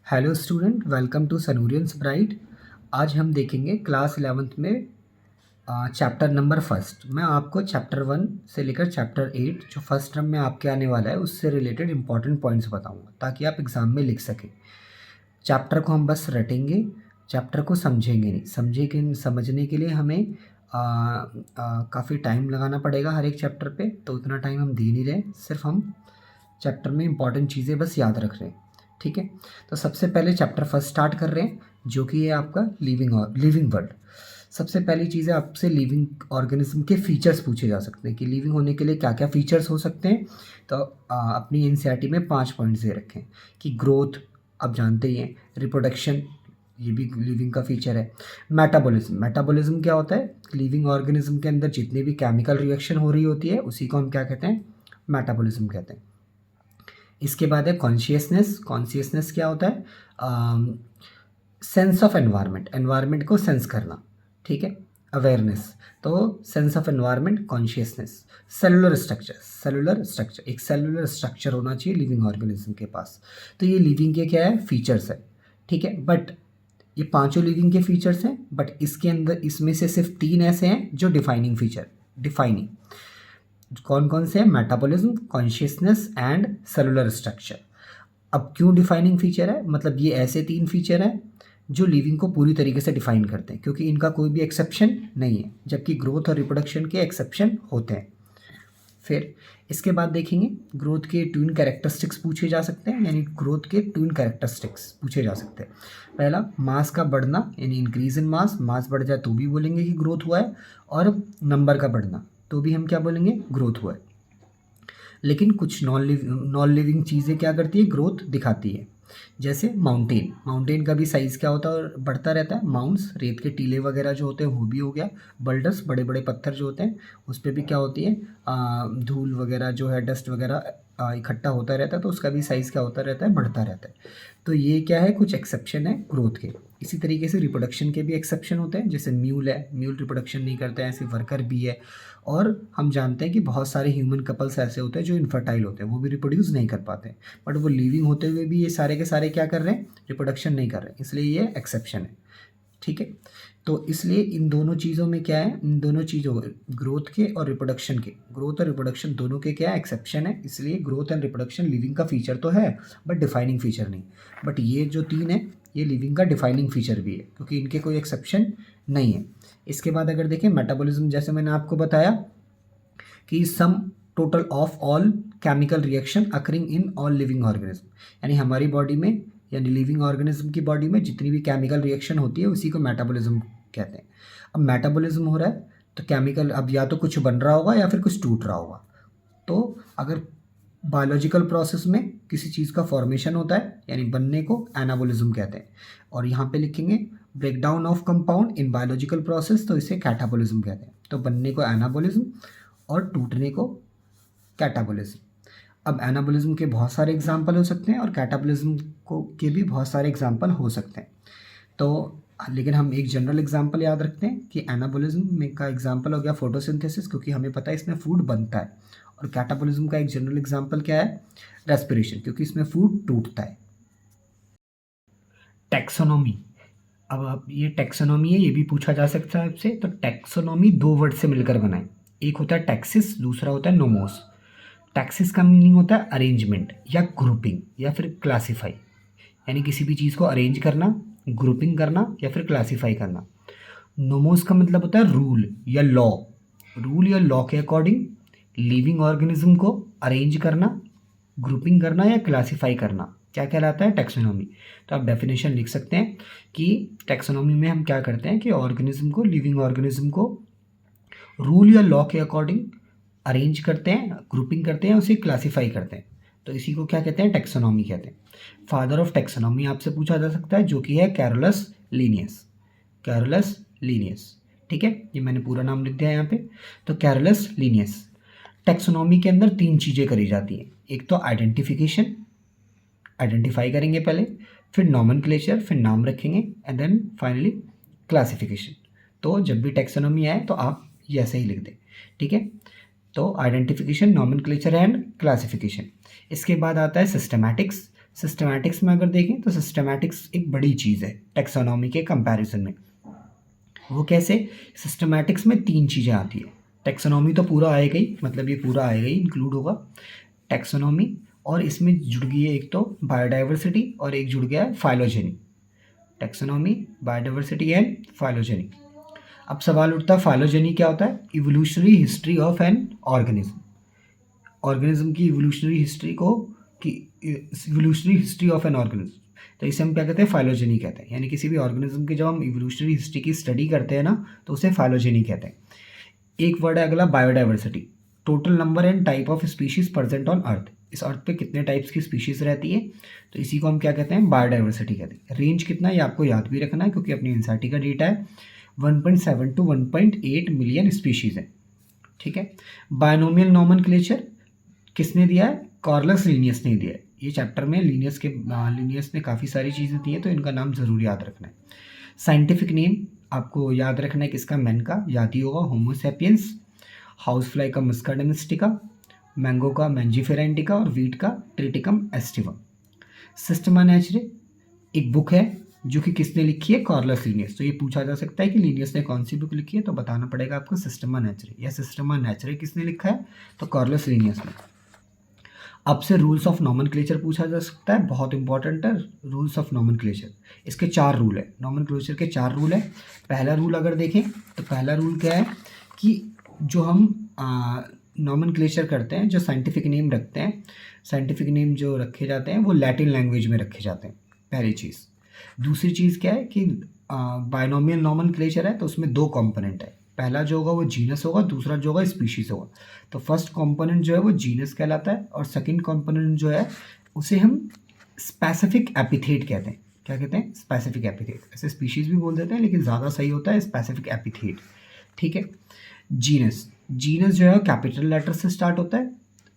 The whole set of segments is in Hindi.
हेलो स्टूडेंट, वेलकम टू सनूरियंस ब्राइट। आज हम देखेंगे क्लास 11th में चैप्टर नंबर फर्स्ट। मैं आपको चैप्टर 1 से लेकर चैप्टर 8 जो फर्स्ट टर्म में आपके आने वाला है उससे रिलेटेड इंपॉर्टेंट पॉइंट्स बताऊंगा ताकि आप एग्ज़ाम में लिख सकें। चैप्टर को हम बस रटेंगे, चैप्टर को समझेंगे नहीं। समझने के लिए हमें काफ़ी टाइम लगाना पड़ेगा हर एक चैप्टर पे, तो उतना टाइम हम दे नहीं रहे, सिर्फ हम चैप्टर में इंपॉर्टेंट चीज़ें बस याद रख रहे हैं। ठीक है, तो सबसे पहले चैप्टर फर्स्ट स्टार्ट कर रहे हैं जो कि है आपका लिविंग वर्ल्ड। सबसे पहली चीज़ है, आपसे लिविंग ऑर्गेनिज्म के फीचर्स पूछे जा सकते हैं कि लिविंग होने के लिए क्या क्या फीचर्स हो सकते हैं। तो अपनी एनसीईआरटी में 5 पॉइंट्स दे रखे हैं कि ग्रोथ, आप जानते ही हैं, रिप्रोडक्शन, ये भी लिविंग का फीचर है। मेटाबॉलिज्म क्या होता है? लिविंग ऑर्गेनिज्म के अंदर जितनी भी केमिकल रिएक्शन हो रही होती है उसी को हम क्या कहते हैं? मेटाबॉलिज्म कहते हैं। इसके बाद है कॉन्शियसनेस क्या होता है? सेंस ऑफ एनवायरनमेंट को सेंस करना। ठीक है, अवेयरनेस, तो sense of environment, consciousness. Cellular structure, एक सेलुलर स्ट्रक्चर होना चाहिए लिविंग ऑर्गेनिज्म के पास। तो ये लिविंग के क्या है? फीचर्स है। ठीक है, बट ये पांचों लिविंग के फीचर्स हैं, बट इसके अंदर इसमें से सिर्फ 3 ऐसे हैं जो डिफाइनिंग कौन कौन से हैं? Metabolism, consciousness and cellular structure. अब क्यों डिफाइनिंग फीचर है? मतलब ये ऐसे 3 फीचर हैं जो लिविंग को पूरी तरीके से डिफाइन करते हैं, क्योंकि इनका कोई भी एक्सेप्शन नहीं है, जबकि ग्रोथ और रिप्रोडक्शन के एक्सेप्शन होते हैं। फिर इसके बाद देखेंगे ग्रोथ के ट्विन कैरेक्टरिस्टिक्स पूछे जा सकते हैं, यानी ग्रोथ के ट्विन कैरेक्टरिस्टिक्स पूछे जा सकते हैं। पहला, मास का बढ़ना, यानी इंक्रीज इन मास बढ़ जाए तो भी बोलेंगे कि ग्रोथ हुआ है, और नंबर का बढ़ना तो भी हम क्या बोलेंगे? ग्रोथ हुआ है। लेकिन कुछ नॉन लिविंग चीज़ें क्या करती है? ग्रोथ दिखाती है। जैसे माउंटेन का भी साइज़ क्या होता है? और बढ़ता रहता है। माउंट्स, रेत के टीले वगैरह जो होते हैं वो भी हो गया। बल्डर्स, बड़े बड़े पत्थर जो होते हैं उस पर भी क्या होती है? धूल वगैरह जो है, डस्ट वगैरह इकट्ठा होता रहता है, तो उसका भी साइज़ क्या होता रहता है? बढ़ता रहता है। तो ये क्या है? कुछ एक्सेप्शन है ग्रोथ के। इसी तरीके से रिप्रोडक्शन के भी एक्सेप्शन होते हैं, जैसे म्यूल है, म्यूल रिप्रोडक्शन नहीं करते हैं, ऐसे वर्कर भी है। और हम जानते हैं कि बहुत सारे ह्यूमन कपल्स ऐसे होते हैं जो इनफर्टाइल होते हैं, वो भी रिप्रोड्यूस नहीं कर पाते, बट वो लिविंग होते हुए भी ये सारे के सारे क्या कर रहे हैं? रिप्रोडक्शन नहीं कर रहे हैं, इसलिए ये एक्सेप्शन है। ठीक है, तो इसलिए इन दोनों चीज़ों में क्या है? इन दोनों चीज़ों, ग्रोथ और रिप्रोडक्शन दोनों के क्या है? एक्सेप्शन है। इसलिए ग्रोथ एंड रिप्रोडक्शन लिविंग का फीचर तो है, बट डिफाइनिंग फीचर नहीं। बट ये जो 3 है ये लिविंग का डिफाइनिंग फीचर भी है, क्योंकि इनके कोई एक्सेप्शन नहीं है। इसके बाद अगर देखें मेटाबॉलिज्म, जैसे मैंने आपको बताया कि sum total of all chemical reaction occurring in all living organism, यानी हमारी बॉडी में, यानी लिविंग ऑर्गेनिज्म की बॉडी में जितनी भी केमिकल रिएक्शन होती है उसी को मेटाबॉलिज्म कहते हैं। अब मेटाबॉलिज्म हो रहा है तो केमिकल, अब या तो कुछ बन रहा होगा या फिर कुछ टूट रहा होगा। तो अगर बायोलॉजिकल प्रोसेस में किसी चीज़ का फॉर्मेशन होता है, यानी बनने को एनाबॉलिज्म कहते हैं। और यहाँ पे लिखेंगे breakdown of compound in biological process, तो इसे कैटाबॉलिज्म कहते हैं। तो बनने को एनाबॉलिज्म और टूटने को कैटाबॉलिज्म। अब एनाबॉलिज्म के बहुत सारे एग्जाम्पल हो सकते हैं और कैटाबॉलिज्म को के भी बहुत सारे एग्जाम्पल हो सकते हैं। तो लेकिन हम एक जनरल एग्जाम्पल याद रखते हैं कि एनाबॉलिज्म में का एग्जाम्पल हो गया फोटोसिंथेसिस, क्योंकि हमें पता है इसमें फूड बनता है। और कैटाबॉलिज्म का एक जनरल एग्जाम्पल क्या है? रेस्पिरेशन, क्योंकि इसमें फूड टूटता है। टैक्सोनॉमी, अब आप ये टैक्सोनॉमी है, ये भी पूछा जा सकता है आपसे। तो टैक्सोनॉमी 2 वर्ड से मिलकर बना है, एक होता है टैक्सिस, दूसरा होता है नोमोस। टैक्सिस का मीनिंग होता है अरेंजमेंट या ग्रुपिंग या फिर क्लासीफाई, यानी किसी भी चीज़ को अरेंज करना, ग्रुपिंग करना या फिर क्लासीफाई करना। नोमोस का मतलब होता है रूल या लॉ के अकॉर्डिंग लिविंग ऑर्गेनिज्म को अरेंज करना, ग्रुपिंग करना या क्लासीफाई करना क्या कहलाता है? टैक्सोनॉमी। तो आप डेफिनेशन लिख सकते हैं कि टैक्सोनॉमी में हम क्या करते हैं कि ऑर्गेनिज्म को, लिविंग ऑर्गेनिज्म को रूल या लॉ के अकॉर्डिंग अरेंज करते हैं, ग्रुपिंग करते हैं, उसे क्लासीफाई करते हैं। तो इसी को क्या कहते हैं? टैक्सोनॉमी कहते हैं। फादर ऑफ टैक्सोनॉमी आपसे पूछा जा सकता है, जो कि है कैरोलस लीनियस। ठीक है, ये मैंने पूरा नाम लिख दिया यहाँ पे। तो कैरोलस लीनियस। टैक्सोनॉमी के अंदर 3 चीज़ें करी जाती हैं, एक तो आइडेंटिफिकेशन, आइडेंटिफाई करेंगे पहले, फिर नॉमेनक्लेचर, फिर नाम रखेंगे, एंड देन फाइनली क्लासिफिकेशन। तो जब भी टैक्सोनॉमी आए तो आप ये ऐसे ही लिख दें। ठीक है, तो आइडेंटिफिकेशन, नॉमेनक्लेचर एंड क्लासिफिकेशन। इसके बाद आता है सिस्टमैटिक्स। सिस्टमैटिक्स में अगर देखें तो सिस्टमैटिक्स एक बड़ी चीज़ है टेक्सोनॉमी के कंपैरिजन में। वो कैसे? सिस्टमैटिक्स में 3 चीज़ें आती है। टेक्सोनॉमी तो पूरा आएगा ही, मतलब ये पूरा आएगा ही, इंक्लूड होगा टेक्सोनॉमी, और इसमें जुड़ गई है एक तो बायोडाइवर्सिटी और एक जुड़ गया है phylogeny. Taxonomy, biodiversity and phylogeny. अब सवाल उठता है फाइलोजेनी क्या होता है? Evolutionary history of an organism. Organism की इवोल्यूशनरी हिस्ट्री को, कि evolutionary history of an organism, तो इसे हम क्या कहते हैं? फाइलोजेनी कहते हैं। यानी किसी भी ऑर्गेनिज्म की जब हम इवोल्यूशनरी हिस्ट्री की स्टडी करते हैं ना, तो उसे फाइलोजेनी कहते हैं। एक वर्ड है अगला biodiversity, total number and type of species present on earth. इस अर्थ पे कितने टाइप्स की स्पीशीज रहती है, तो इसी को हम क्या कहते हैं? बायोडाइवर्सिटी कहते हैं। रेंज कितना है ये आपको याद भी रखना है, क्योंकि अपनी एनसीईआरटी का डेटा है 1.7 टू 1.8 मिलियन स्पीशीज है। ठीक है। बायनोमियल नॉमेनक्लेचर किसने दिया है? कार्लस लिनियस ने दिया है। ये चैप्टर में लिनियस ने काफ़ी सारी चीज़ें दी हैं, तो इनका नाम ज़रूर याद रखना है। साइंटिफिक नेम आपको याद रखना है किसका? मैन का, याद ही होगा, होमो सैपियंस। हाउस फ्लाई का मस्का डोमेस्टिका, मैंगो का मैंजीफेरा इंडिका और वीट का ट्रिटिकम एस्टिवम। सिस्टमा नेचुरे एक बुक है जो कि किसने लिखी है? Carolus Linnaeus. तो ये पूछा जा सकता है कि लिनियस ने कौन सी बुक लिखी है, तो बताना पड़ेगा आपको सिस्टमा नेचुरे। या सिस्टमा नेचुरे किसने लिखा है? तो कार्लस लिनियस ने। आपसे रूल्स ऑफ नॉमेनक्लेचर पूछा जा सकता है, बहुत इंपॉर्टेंट है रूल्स ऑफ नॉमेनक्लेचर। इसके 4 रूल है, नॉमेनक्लेचर के 4 रूल है। पहला रूल अगर देखें तो पहला रूल क्या है कि जो हम नॉमेनक्लेचर करते हैं, जो साइंटिफिक नेम रखते हैं, साइंटिफिक नेम जो रखे जाते हैं वो लैटिन लैंग्वेज में रखे जाते हैं, पहली चीज़। दूसरी चीज़ क्या है कि बायनोमियल नॉमेनक्लेचर है तो उसमें 2 कंपोनेंट है। पहला जो होगा वो जीनस होगा, दूसरा जो होगा स्पीशीज़ होगा। तो फर्स्ट कंपोनेंट जो है वो जीनस कहलाता है, और सेकंड कंपोनेंट जो है उसे हम स्पेसिफिक एपिथेट कहते हैं। क्या कहते हैं? Specific epithet. ऐसे स्पीशीज़ भी बोल देते हैं, लेकिन ज़्यादा सही होता है स्पेसिफिक एपिथेट। ठीक है। जीनस, जीनस जो है कैपिटल लेटर से स्टार्ट होता है,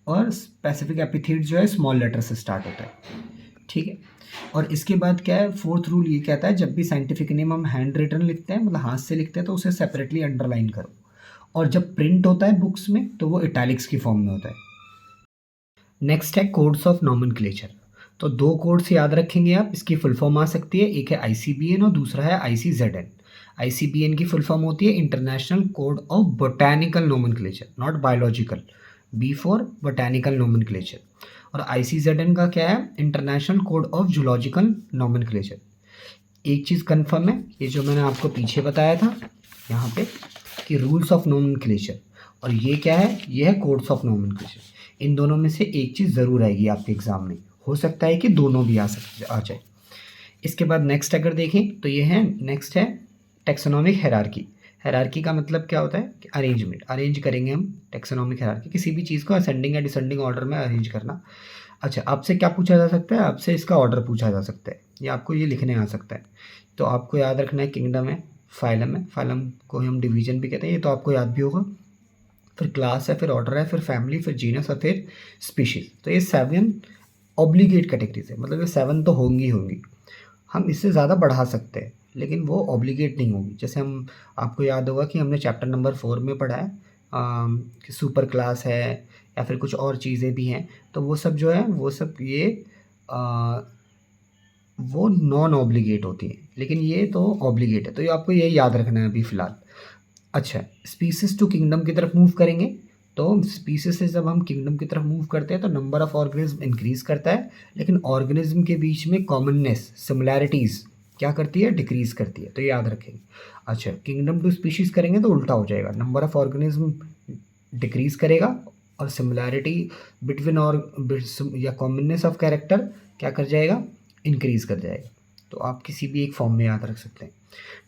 और स्पेसिफिक एपिथेट जो है स्मॉल लेटर से स्टार्ट होता है। ठीक है। और इसके बाद क्या है? फोर्थ रूल ये कहता है जब भी साइंटिफिक नेम हम हैंड रिटन लिखते हैं, मतलब हाथ से लिखते हैं, तो उसे सेपरेटली अंडरलाइन करो, और जब प्रिंट होता है बुक्स में तो वो इटैलिक्स की फॉर्म में होता है। नेक्स्ट है कोड्स ऑफ नॉमेनक्लेचर। तो 2 कोड्स याद रखेंगे आप, इसकी फुल फॉर्म आ सकती है, एक है ICBN और दूसरा है ICZN। ICBN की फुल फॉर्म होती है international code of botanical nomenclature, not biological, B for botanical nomenclature. और ICZN का क्या है? International code of zoological nomenclature. एक चीज़ कंफर्म है, ये जो मैंने आपको पीछे बताया था यहाँ पे कि रूल्स ऑफ नॉमेनक्लेचर, और ये क्या है? ये है कोड्स ऑफ नॉमेनक्लेचर। इन दोनों में से एक चीज़ ज़रूर आएगी आपके एग्ज़ाम में, हो सकता है कि दोनों भी आ जाए। इसके बाद नेक्स्ट अगर देखें तो ये है, नेक्स्ट है टेक्सोनॉमिक हायरार्की। हायरार्की का मतलब क्या होता है? कि अरेंजमेंट, अरेंज करेंगे हम टेक्सोनॉमिक हायरार्की, किसी भी चीज़ को असेंडिंग या डिसेंडिंग ऑर्डर में अरेंज करना। अच्छा, आपसे क्या पूछा जा सकता है? आपसे इसका ऑर्डर पूछा जा सकता है, या आपको ये लिखने आ सकता है। तो आपको याद रखना है किंगडम है, फाइलम है, फाइलम को हम डिवीजन भी कहते हैं, ये तो आपको याद भी होगा। फिर क्लास है, फिर ऑर्डर है, फिर फैमिली, फिर जीनस और फिर स्पीशीज। तो ये 7 ऑब्लिगेट कैटेगरीज है, मतलब ये 7 तो होंगी होंगी। हम इससे ज़्यादा बढ़ा सकते हैं, लेकिन वो ऑब्लिगेट नहीं होगी। जैसे हम, आपको याद होगा कि हमने चैप्टर नंबर 4 में पढ़ा है कि सुपर क्लास है या फिर कुछ और चीज़ें भी हैं, तो वो सब जो है वो सब ये वो नॉन ऑब्लिगेट होती हैं, लेकिन ये तो ऑब्लिगेट है। तो ये आपको ये याद रखना है अभी फ़िलहाल। अच्छा, स्पीसीज टू किंगडम की तरफ मूव करेंगे, तो स्पीसीज से जब हम किंगडम की तरफ मूव करते हैं तो नंबर ऑफ ऑर्गेनिज्म इंक्रीज करता है, लेकिन ऑर्गेनिज्म के बीच में कॉमननेस, सिमिलैरिटीज़ क्या करती है? डिक्रीज करती है। तो ये याद रखेंगे। अच्छा, किंगडम टू स्पीशीज करेंगे तो उल्टा हो जाएगा, नंबर ऑफ ऑर्गेनिज्म डिक्रीज करेगा, और सिमिलैरिटी बिटवीन और या कॉमननेस ऑफ कैरेक्टर क्या कर जाएगा? इंक्रीज कर जाएगा। तो आप किसी भी एक फॉर्म में याद रख सकते हैं।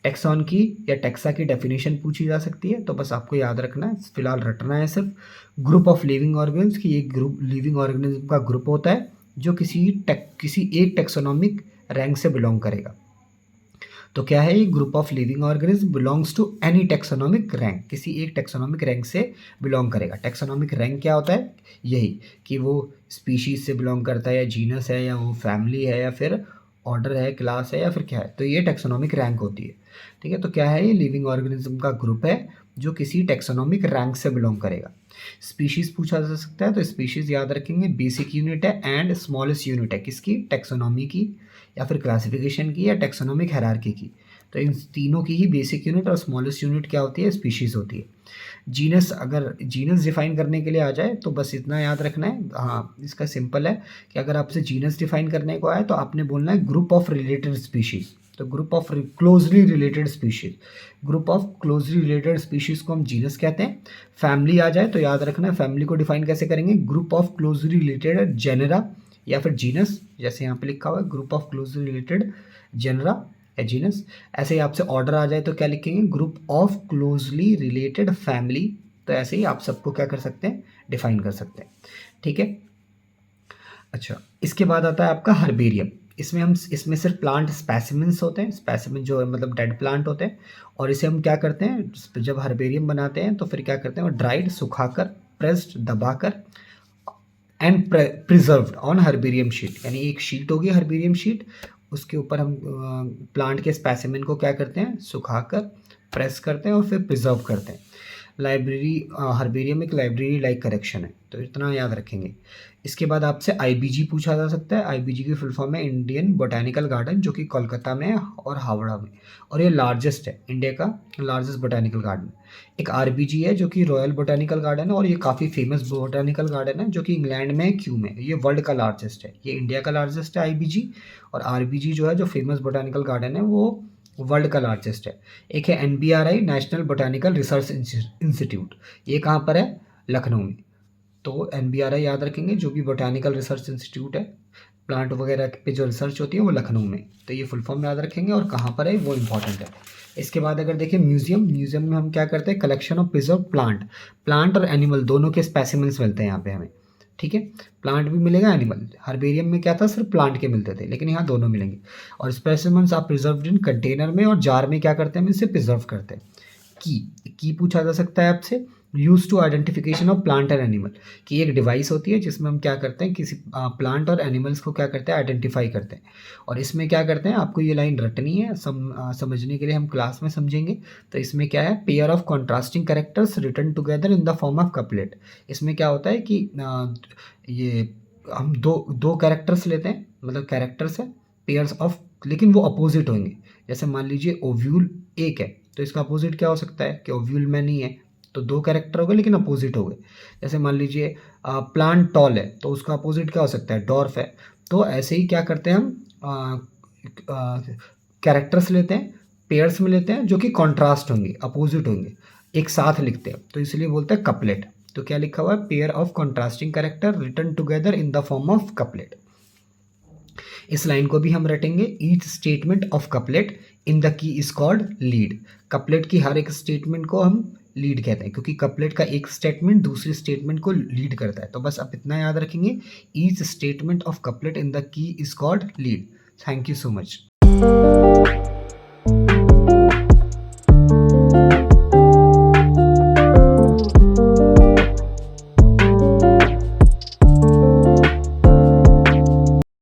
टेक्सॉन की या टेक्सा की डेफिनेशन पूछी जा सकती है, तो बस आपको याद रखना है, फिलहाल रटना है सिर्फ, ग्रुप ऑफ लिविंग ऑर्गेनिज्म की, एक ग्रुप लिविंग ऑर्गेनिज्म का ग्रुप होता है जो किसी एक टेक्सोनॉमिक रैंक से बिलोंग करेगा। तो क्या है? ये group of living organism belongs to any taxonomic rank, किसी एक टेक्सोनॉमिक रैंक से बिलोंग करेगा। टेक्सोनॉमिक रैंक क्या होता है? यही कि वो स्पीशीज से बिलोंग करता है, या जीनस है, या वो फैमिली है, या फिर ऑर्डर है, क्लास है, या फिर क्या है। तो ये टेक्सोनॉमिक रैंक होती है। ठीक है। तो क्या है? ये लिविंग ऑर्गेनिज्म का ग्रुप है जो किसी टेक्सोनॉमिक रैंक से बिलोंग करेगा। स्पीशीज़ पूछा जा सकता है, तो स्पीशीज़ याद रखेंगे बेसिक यूनिट है एंड स्मॉलेस्ट यूनिट है किसकी, टेक्सोनॉमी की या फिर क्लासिफिकेशन की या टेक्सोनॉमिक हायरार्की की। तो इन तीनों की ही बेसिक यूनिट और स्मॉलेस्ट यूनिट क्या होती है, स्पीशीज़ होती है। जीनस, अगर जीनस डिफाइन करने के लिए आ जाए तो बस इतना याद रखना है, हाँ इसका सिंपल है कि अगर आपसे जीनस डिफाइन करने को आए तो आपने बोलना है ग्रुप ऑफ रिलेटेड स्पीशीज़। तो group of closely related species, group of closely related species को हम जीनस कहते हैं। फैमिली आ जाए तो याद रखना है फैमिली को डिफाइन कैसे करेंगे, group of closely related genera या फिर जीनस, जैसे यहाँ पे लिखा हुआ है group of closely related genera या जीनस। ऐसे ही आपसे ऑर्डर आ जाए तो क्या लिखेंगे, group of closely related family. तो ऐसे ही आप सबको क्या कर सकते हैं, डिफाइन कर सकते हैं। ठीक है। अच्छा, इसके बाद आता है आपका हर्बेरियम। इसमें सिर्फ प्लांट स्पेसिमेंस होते हैं, स्पेसिमेन जो है मतलब डेड प्लांट होते हैं, और इसे हम क्या करते हैं जब हर्बेरियम बनाते हैं तो फिर क्या करते हैं, ड्राइड सुखाकर, प्रेस्ड दबाकर and preserved on herbarium sheet, यानी एक शीट होगी हर्बेरियम शीट, उसके ऊपर हम प्लांट के स्पेसिमेन को क्या करते हैं, सुखाकर प्रेस करते हैं और फिर प्रिजर्व करते हैं। लाइब्रेरी, हर्बेरियम एक लाइब्रेरी लाइक करेक्शन है, तो इतना याद रखेंगे। इसके बाद आपसे आईबीजी पूछा जा सकता है। आईबीजी की फुल फॉर्म है इंडियन बोटैनिकल गार्डन, जो कि कोलकाता में है और हावड़ा में, और ये लार्जेस्ट है, इंडिया का लार्जेस्ट बोटैनिकल गार्डन। एक आरबीजी है जो कि रॉयल बोटैनिकल गार्डन है, और ये काफ़ी फेमस बोटैनिकल गार्डन है जो कि इंग्लैंड में है, क्यू में। ये वर्ल्ड का लार्जेस्ट है, ये इंडिया का लार्जेस्ट है आईबीजी, और आरबीजी जो है जो फेमस बोटैनिकल गार्डन है वो वर्ल्ड का लार्जेस्ट है। एक है NBRI, national botanical research institute, ये कहाँ पर है, लखनऊ में। तो एनबीआरआई याद रखेंगे, जो भी बोटैनिकल रिसर्च इंस्टीट्यूट है, प्लांट वगैरह पे जो रिसर्च होती है वो लखनऊ में, तो ये फुल फॉर्म याद रखेंगे और कहाँ पर है वो इंपॉर्टेंट है। इसके बाद अगर देखें म्यूजियम में हम क्या करते हैं, कलेक्शन ऑफ प्रिजर्व प्लांट और एनिमल दोनों के स्पेसिमेंस मिलते हैं यहाँ पे हमें। ठीक है, प्लांट भी मिलेगा, एनिमल। हर्बेरियम में क्या था, सिर्फ प्लांट के मिलते थे, लेकिन यहाँ दोनों मिलेंगे। और स्पेसिमेंस आप प्रिजर्व्ड इन कंटेनर में और जार में क्या करते हैं, हम इसे प्रिजर्व करते हैं। की पूछा जा सकता है आपसे, use to identification of plant and animal, कि एक डिवाइस होती है जिसमें हम क्या करते हैं, किसी प्लांट और एनिमल्स को क्या करते हैं, आइडेंटिफाई करते हैं। और इसमें क्या करते हैं, आपको ये लाइन रटनी है, समझने के लिए हम क्लास में समझेंगे। तो इसमें क्या है, pair of contrasting characters written together in the form of couplet. इसमें क्या होता है कि ये हम दो कैरेक्टर्स लेते हैं, मतलब कैरेक्टर्स है पेयर्स ऑफ, लेकिन वो अपोजिट होंगे। जैसे मान लीजिए ओव्यूल एक है, तो इसका अपोजिट क्या हो सकता है कि ओव्यूल में नहीं है, तो दो कैरेक्टर हो गए लेकिन अपोजिट हो गए। जैसे मान लीजिए प्लांट टॉल है, तो उसका अपोजिट क्या हो सकता है, डॉर्फ है। तो ऐसे ही क्या करते हैं हम, कैरेक्टर्स लेते हैं, पेयर्स में लेते हैं जो कि कॉन्ट्रास्ट होंगे, अपोजिट होंगे, एक साथ लिखते हैं, तो इसलिए बोलते हैं कपलेट। तो क्या लिखा हुआ है, pair of contrasting character written together in the form of couplet. इस लाइन को भी हम रटेंगे, each statement of couplet in the key is called lead. Couplet की हर एक स्टेटमेंट को हम लीड कहते हैं, क्योंकि कपलेट का एक स्टेटमेंट दूसरी स्टेटमेंट को लीड करता है। तो बस आप इतना याद रखेंगे, each statement of couplet in the key is called lead. Thank you so much.